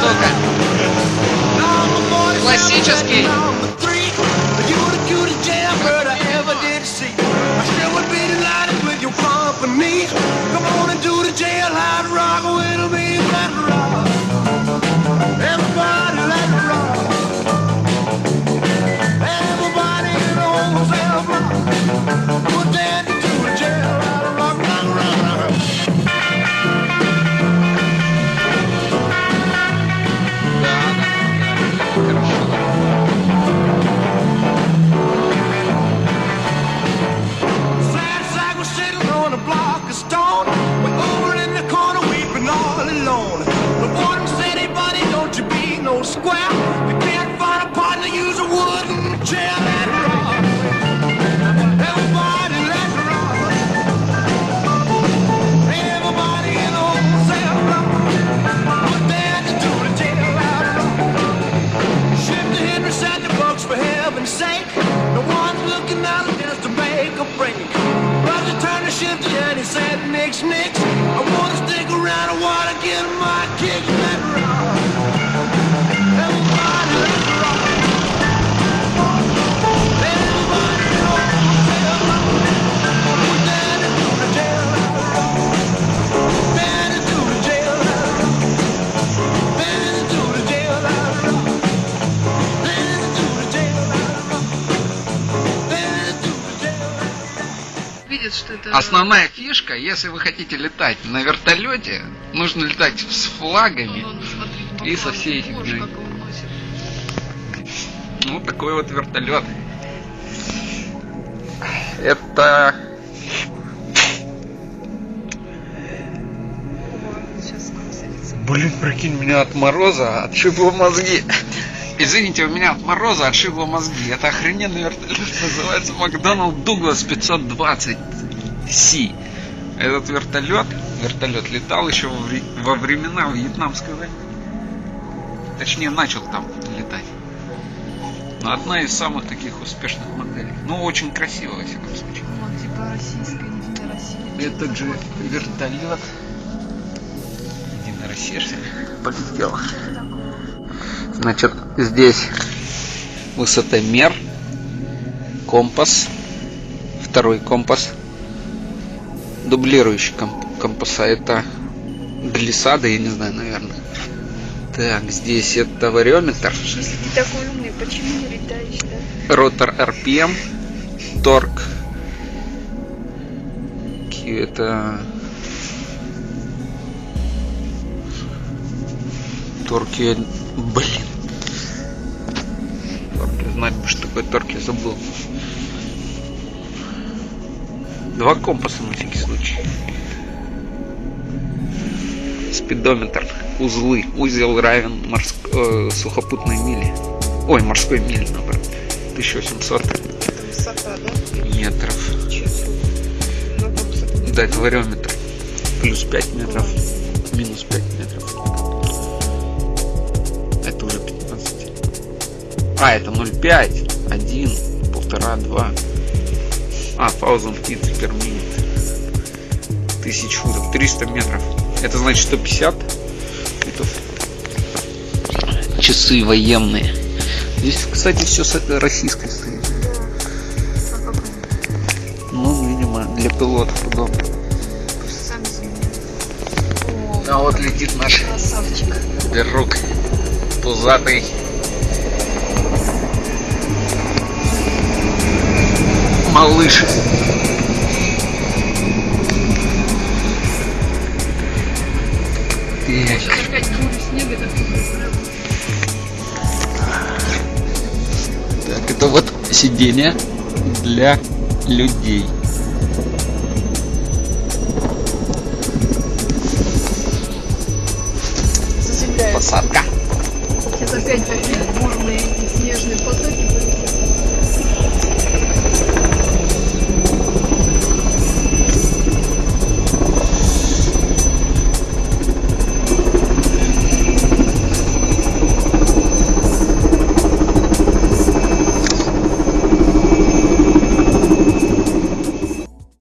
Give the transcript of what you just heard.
штука. Классический. Основная фишка, если вы хотите летать на вертолете, нужно летать с флагами и со всей фигней. Ну, такой вот вертолет. Это... Блин, прикинь, меня от мороза отшибло мозги. Извините, у меня от мороза отшибло мозги. Это охрененный вертолет, называется Макдоналд Дуглас 520C. Этот вертолет летал еще во времена Вьетнамской войны. Точнее, начал там летать. Но одна из самых таких успешных моделей. Ну, очень красиво, во всяком случае. Вот, типа российская, Единая Россия. Этот же вертолет. Единая Россия полетела. Значит, здесь высотомер, компас, второй компас, дублирующий компаса, это глиссада, я не знаю, наверное. Так, здесь это вариометр. Если ты такой умный, почему не летаешь, да? Ротор RPM, торг. Это... Торки, блин. Торки, знать бы, что такое торки, забыл. Два компаса на всякий случай. Спидометр, узлы. Узел равен сухопутной миле. Ой, морской миле, наоборот. 1800 Высота, да? метров. Да, это вариометр. Плюс 5 метров, минус 5 метров. Это уже 15. А, это 0,5, 1, 1,5, 2. А, 1000 feet per minute. 1000 футов, 300 метров. Это значит 150 футов. Часы военные. Здесь, кстати, все российское стоит. Ну, видимо, для пилотов удобно. А вот летит наш красавчик. Беррук пузатый. Малыш. Так, это вот сиденье для людей. Заземляется. Посадка. Сейчас опять такие бурные снежные потоки.